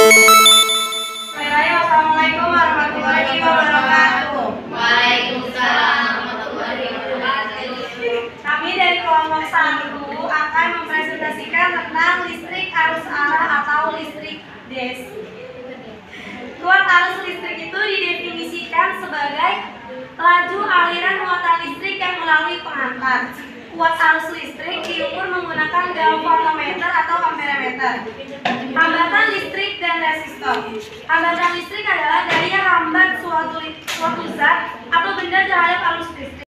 Assalamualaikum warahmatullahi wabarakatuh. Waalaikumsalam warahmatullahi wabarakatuh. Kami dari kelompok 1 akan mempresentasikan tentang listrik arus arah atau listrik DC. Kuat arus listrik itu didefinisikan sebagai laju aliran muatan listrik yang melalui pengantar. Kuat arus listrik diukur menggunakan voltmeter atau amperemeter. Hambatan listrik dan resistor. Hambatan listrik adalah daya hambat suatu zat atau benda terhadap arus listrik.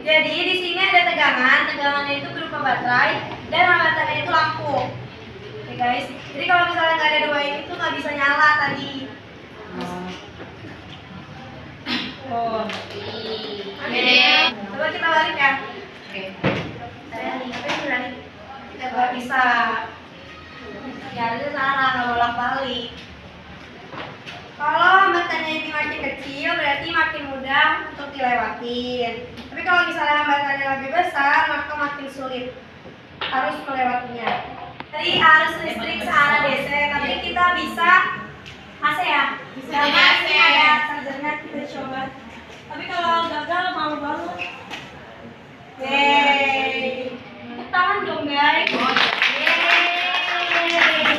Jadi di sini ada tegangannya itu berupa baterai dan hambatannya itu lampu. Oke guys, jadi kalau misalnya nggak ada dua ini tuh nggak bisa nyala tadi. Oh, coba kita balik ya. Oke. Kita nggak bisa. Ya itu salah, nggak bolak-balik. Kalau hambatannya ini makin kecil berarti makin mudah untuk dilewatin. Tapi kalau misalnya hambatannya lebih besar maka makin sulit harus melewatinya. Jadi arus listrik searah DC, tapi kita bisa AC ya. Bisa AC. Ada chargernya, kita coba. Tapi kalau gagal mau banget. Yeay. Tepuk tangan dong guys.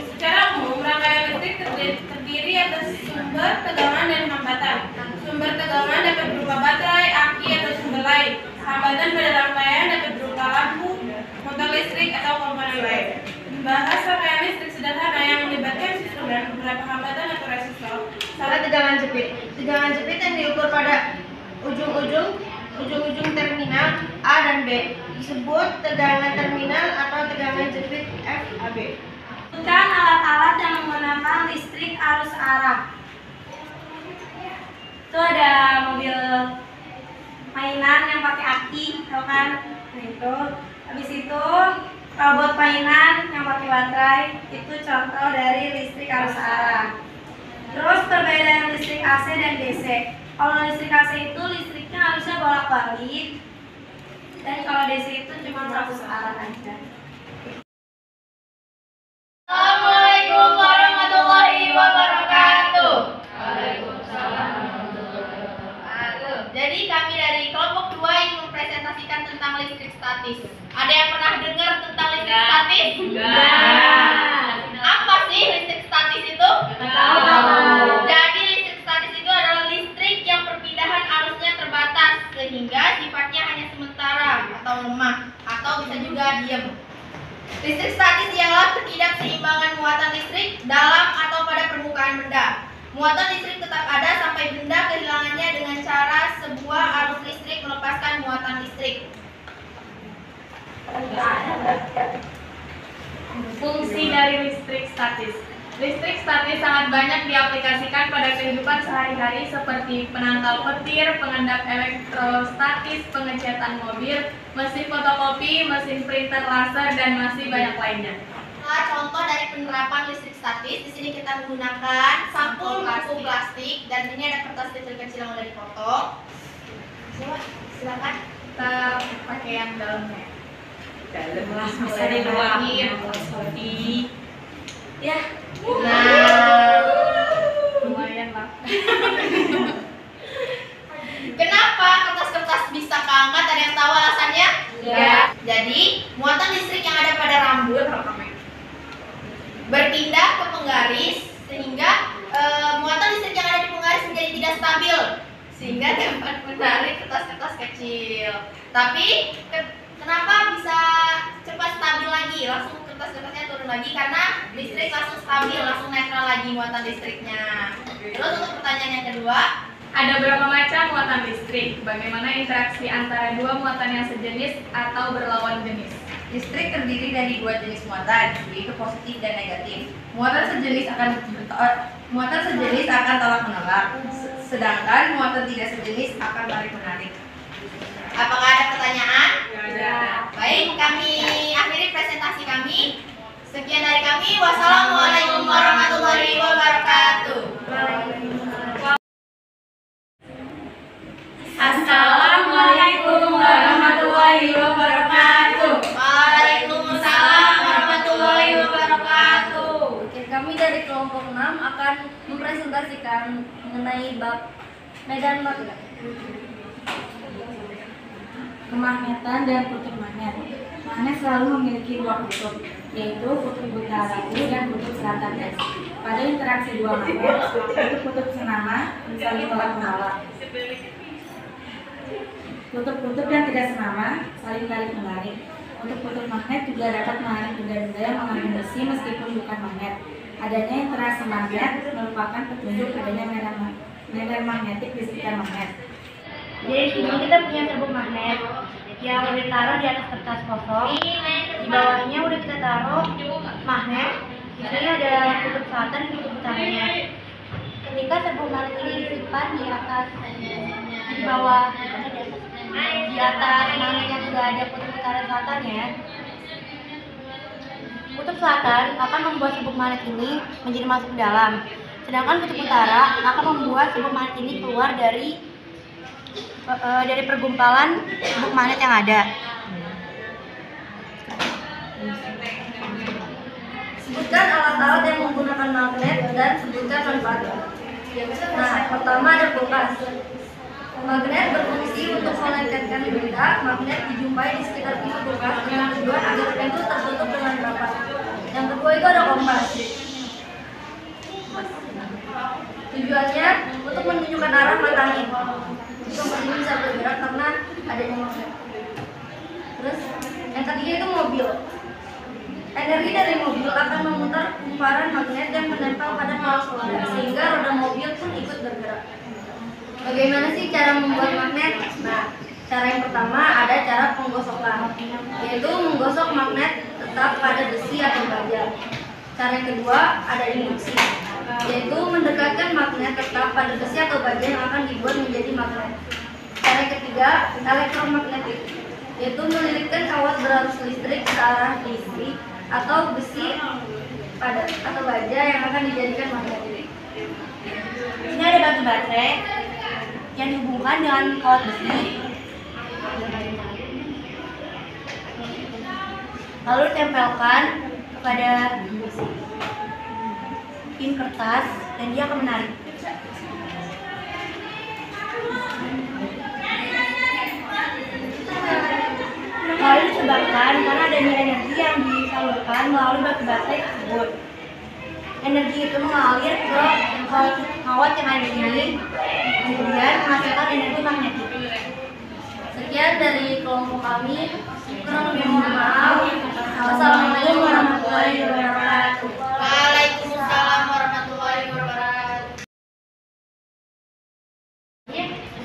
Secara umum, rangkaian listrik terdiri atas sumber tegangan dan hambatan. Sumber tegangan dapat berupa baterai, aki, atau sumber lain. Hambatan pada rangkaian dapat berupa lampu, motor listrik, atau komponen lain. Bahas rangkaian listrik sederhana yang melibatkan sistem dan beberapa hambatan atau resistor. Salah tegangan jepit. Tegangan jepit yang diukur pada ujung-ujung terminal A dan B disebut tegangan terminal atau tegangan jepit FAB. Bukan alat-alat yang menggunakan listrik arus arah. Itu ada mobil mainan yang pakai aki, tau kan? Nah itu. Habis itu robot mainan yang pakai baterai, itu contoh dari listrik arus arah. Terus perbedaan listrik AC dan DC. Kalau listrik AC itu listriknya harusnya bolak-balik, dan kalau DC itu cuma 100 arah aja. Assalamualaikum warahmatullahi wabarakatuh. Waalaikumsalam warahmatullahi wabarakatuh. Jadi kami dari kelompok 2 ingin mempresentasikan tentang listrik statis. Ada yang pernah dengar tentang listrik statis? Apa sih listrik statis itu? Jadi listrik statis itu adalah listrik yang perpindahan arusnya terbatas sehingga sifatnya hanya sementara atau lemah atau bisa juga diam. Listrik statis ialah ketidakseimbangan muatan listrik dalam atau pada permukaan benda. Muatan listrik tetap ada sampai benda kehilangannya dengan cara sebuah arus listrik melepaskan muatan listrik. Fungsi dari listrik statis. Listrik statis sangat banyak diaplikasikan pada kehidupan sehari-hari seperti penangkal petir, pengendap elektrostatis, pengecetan mobil, mesin fotokopi, mesin printer laser, dan masih banyak lainnya. Contoh dari penerapan listrik statis, di sini kita menggunakan sampul buku plastik dan ini ada kertas kecil-kecil yang udah dipotong. Coba, silakan. Kita pakai yang dalamnya. Bisa diluangin. Ya. Nah, lumayan lah. kenapa kertas-kertas bisa keangkat? Ada yang tahu alasannya? Ya. Jadi, muatan listrik yang ada pada rambut berpindah ke penggaris sehingga muatan listrik yang ada di penggaris menjadi tidak stabil sehingga dapat menarik kertas-kertas kecil. Tapi kenapa bisa cepat stabil lagi? Langsung kertas-kertasnya turun lagi karena listrik langsung stabil, langsung netral lagi muatan listriknya. Terus untuk pertanyaan yang kedua, Ada berapa macam muatan listrik? Bagaimana interaksi antara dua muatan yang sejenis atau berlawan jenis? Listrik terdiri dari dua jenis muatan, yaitu positif dan negatif. Muatan sejenis akan tolak menolak, sedangkan muatan tidak sejenis akan tarik menarik. apakah ada pertanyaan? Ada. Baik, kami akhiri presentasi kami. Sekian dari kami. Wassalamualaikum warahmatullahi wabarakatuh. Assalamualaikum warahmatullahi wabarakatuh. Waalaikumsalam warahmatullahi wabarakatuh. Oke, Kami dari kelompok 6 akan mempresentasikan mengenai bab medan magnet. Kemagnetan dan kutub magnet. Magnet selalu memiliki dua kutub, yaitu kutub utara U dan kutub selatan S. Pada interaksi dua magnet, kutub senama saling tolak menolak. Kutub-kutub yang tidak senama saling tarik menarik. Untuk kutub magnet juga dapat menarik benda-benda yang mengandung besi meskipun bukan magnet. Adanya interaksi magnet merupakan petunjuk adanya medan magnetik di sekitar magnet. Jadi di sini kita punya serbuk magnet yang udah ditaruh di atas kertas kosong. Di bawahnya udah kita taruh magnet. Di sini ada kutub selatan dan kutub utaranya. Ketika serbuk magnet ini disimpan di atas, di bawah, di atas magnet yang sudah ada kutub utara selatan ya. Kutub selatan akan membuat serbuk magnet ini menjadi masuk ke dalam. Sedangkan kutub utara akan membuat serbuk magnet ini keluar dari pergumpalan serbuk magnet yang ada. Sebutkan alat-alat yang menggunakan magnet dan sebutkan manfaatnya. Nah, pertama ada kulkas. Magnet berfungsi untuk melengketkan benda. Magnet dijumpai di sekitar pintu kulkas dengan tujuan agar pintu tertutup dengan rapat. Yang kedua itu ada kompas. Tujuannya untuk menunjukkan arah mata angin. Kompas ini bisa bergerak karena adanya magnet. Terus yang ketiga itu mobil. Energi dari mobil akan memutar kumparan magnet yang menempel pada poros roda sehingga roda mobil pun ikut bergerak. Bagaimana sih cara membuat magnet? Nah, cara yang pertama ada cara penggosokan, yaitu menggosok magnet tetap pada besi atau baja. Cara yang kedua ada induksi, yaitu mendekatkan magnet tetap pada besi atau baja yang akan dibuat menjadi magnet. Cara yang ketiga elektromagnetik, yaitu melilitkan kawat berarus listrik ke arah listrik atau besi pada atau baja yang akan dijadikan magnet. Ini ada batu baterai yang dihubungkan dengan kawat besi, lalu ditempelkan pada pin kertas dan dia akan menarik. Hal ini disebabkan karena adanya energi yang disalurkan melalui batu baterai tersebut. Energi itu mengalir ke kawat yang ada di sini, kemudian menghasilkan energi magnetik. Sekian dari kelompok kami. Kurang lebih mohon maaf. Wassalamualaikum warahmatullahi wabarakatuh. Waalaikumsalam warahmatullahi wabarakatuh.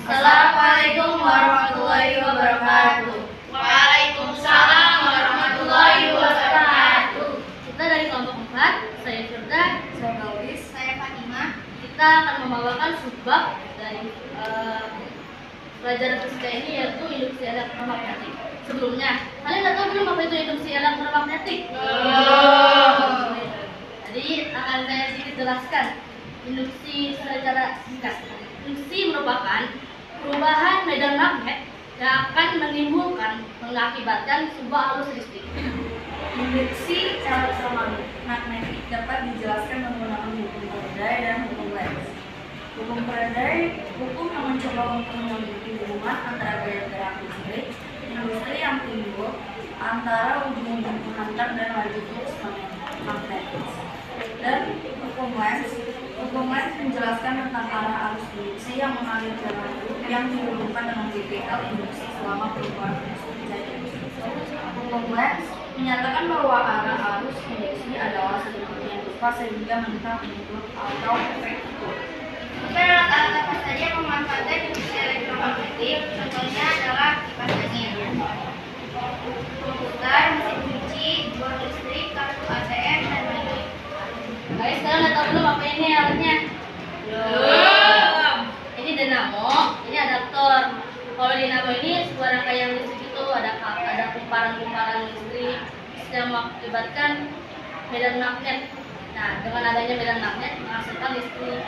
Assalamualaikum warahmatullahi wabarakatuh. Waalaikumsalam warahmatullahi wabarakatuh. Kita dari kelompok 4, saya Firda, saya Maulis, Saya Fatimah. kita akan membawakan subbab dari pelajaran fisika ini, yaitu induksi elektromagnetik. Sebelumnya, kalian nggak tahu belum apa itu induksi elektromagnetik? Jadi akan saya sedikit jelaskan induksi secara singkat. Induksi merupakan perubahan medan magnet yang akan mengakibatkan sebuah arus listrik. Induksi elektromagnetik dapat dijelaskan menggunakan hukum Faraday dan hukum Lenz. Hukum Faraday, hukum yang mencoba untuk menyelidiki hubungan antara gaya gerak listrik, industri yang timbul antara ujung-ujung penghantar dan laju flux magnetis. Dan hukum Lenz menjelaskan tentang arah arus induksi yang mengalir jalan yang dihubungkan dengan GPL induksi selama perubahan flux terjadi. Hukum Lenz menyatakan bahwa arah arus induksi adalah sesuatu yang lupa sehingga menentang penyebab atau efek itu. Mungkin alat-alat apa saja yang memanfaatkan induksi elektromagnetik? Contohnya adalah kipas angin, komputer, mesin cuci, bor listrik, kartu ATM, dan lain-lain. Guys, sekarang udah tahu belum apa ini alatnya? Belum. Ini dinamo, ini adaptor. Kalau dinamo ini sebuah rangkaian listrik itu ada kumparan-kumparan listrik yang mengakibatkan medan magnet. Nah, dengan adanya medan magnet menghasilkan listrik.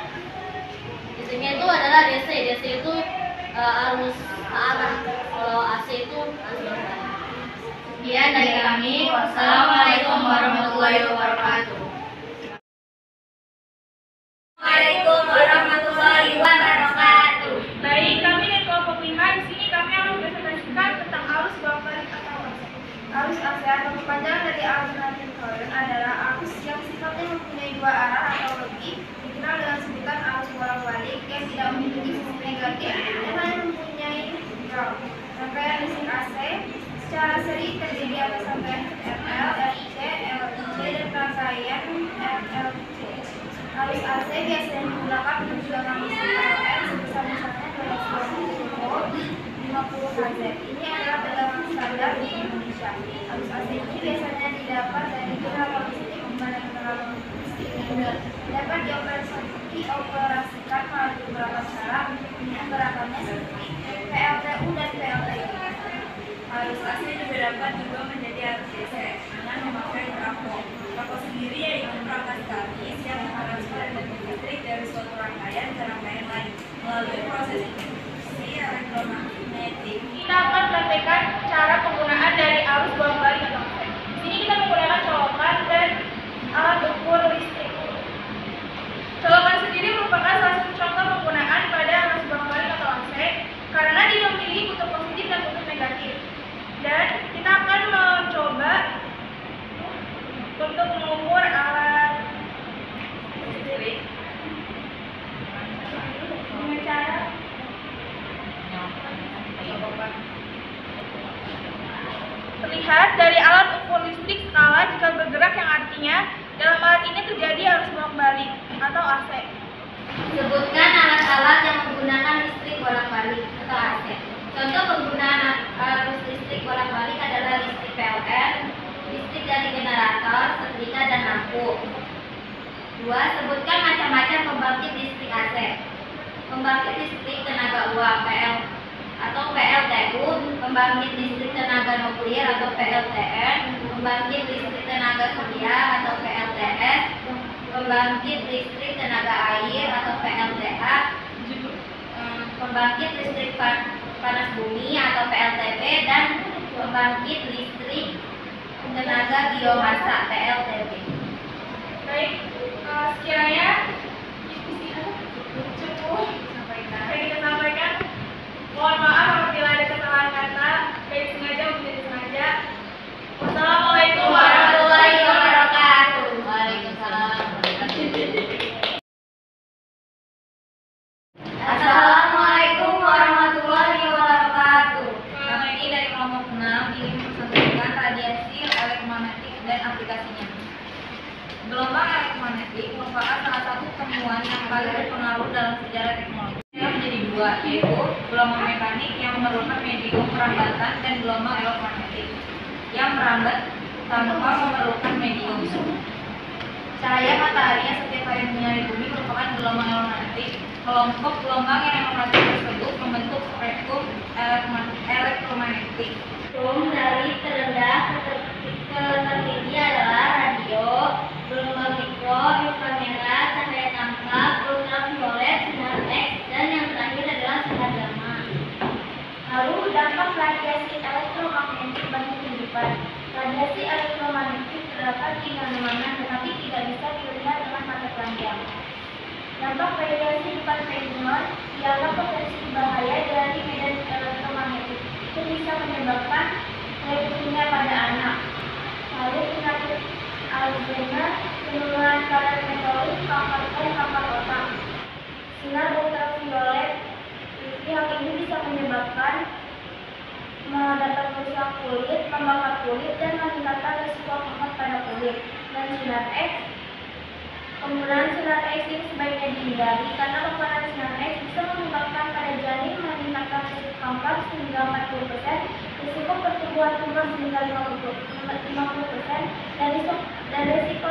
Listriknya itu adalah DC. DC itu arus arah. Kalau AC itu arus berarah. Sekian dari kami. Wassalamualaikum warahmatullahi wabarakatuh. dua arah atau lebih dikenal dengan sebutan arus bolak-balik yang tidak memiliki sisi negatif dan hanya mempunyai ground. Rangkaian listrik AC secara seri terdiri atas rangkaian RL, RC, LIC, dan rangkaian RLC. Arus AC biasanya digunakan untuk tegangan listrik PLN sebesar misalnya 220 volt 50 Hz. Ini adalah tegangan standar di Indonesia. Arus AC ini biasanya didapat dari generator listrik, di mana generator listrik ini dapat dioperasikan melalui beberapa cara dengan gerakannya seperti PLTU dan PLTU. Arus AC juga dapat juga menjadi arus DC dengan memakai trafo. Trafo sendiri yaitu perangkat statis yang mentransfer energi listrik dari suatu rangkaian ke rangkaian lain melalui proses induksi elektromagnetik. Kita akan praktekkan cara penggunaan dari arus bolak-balik atau AC. Di sini kita menggunakan colokan dan alat ukur listrik. Colokan sendiri merupakan salah satu contoh penggunaan pada arus bolak-balik atau AC karena dia memiliki kutub positif dan kutub negatif. Dan kita akan mencoba untuk mengukur alat listrik dengan cara terlihat dari alat ukur listrik skala jika bergerak, yang artinya dalam alat ini terjadi arus bolak-balik atau AC. Sebutkan alat-alat yang menggunakan listrik bolak-balik atau AC. Contoh penggunaan arus listrik bolak-balik adalah listrik PLN, listrik dari generator, setrika, dan lampu. 2. Sebutkan macam-macam pembangkit listrik AC. Pembangkit listrik tenaga uap PL atau PLTU, pembangkit listrik tenaga nuklir atau PLTN, pembangkit listrik tenaga surya atau PLTS, pembangkit listrik tenaga air atau PLTA, pembangkit listrik panas bumi atau PLTP, dan pembangkit listrik tenaga biomasa PLTB. Baik, sekiranya cukup yang kita sampaikan. Mohon maaf apabila ada kesalahan kata, baik sengaja maupun tidak sengaja. Wassalamualaikum warahmatullahi wabarakatuh. Waalaikumsalam. Assalamualaikum warahmatullahi wabarakatuh. Kami dari kelompok 6 ingin mempresentasikan radiasi elektromagnetik dan aplikasinya. Gelombang elektromagnetik merupakan salah satu temuan yang paling berpengaruh dalam sejarah teknologi. Menjadi dua, yaitu gelombang mekanik yang memerlukan medium perambatan dan gelombang elektromagnetik yang merambat tanpa memerlukan medium. Cahaya matahari yang setiap hari menyinari bumi merupakan gelombang elektromagnetik. Kelompok gelombang yang elektromagnetik tersebut membentuk spektrum elektromagnetik. Dari terendah ke tertinggi adalah radio, gelombang mikro, inframerah, cahaya tangkap, ultraviolet, sinar X, dan yang terakhir adalah sinar gamma. Lalu dampak radiasi elektromagnetik bagi kehidupan. Radiasi elektromagnetik terdapat di mana-mana, tetapi tidak bisa dilihat dengan mata telanjang. Dampak radiasi pada kehidupan dianggap potensi bahaya dari medan elektromagnetik. Itu bisa menyebabkan leukemia pada anak. Lalu penyakit Alzheimer, penurunan kadar metabolik, kanker dan kanker otak. Sinar ultraviolet yang ini bisa menyebabkan dapat merusak kulit, membakar kulit, dan meningkatkan risiko kanker pada kulit. Dan sinar X, penggunaan sinar X ini sebaiknya dihindari karena penggunaan sinar X bisa menyebabkan pada janin meningkatkan risiko kanker hingga 40%, risiko pertumbuhan tumor hingga 50%, dan risiko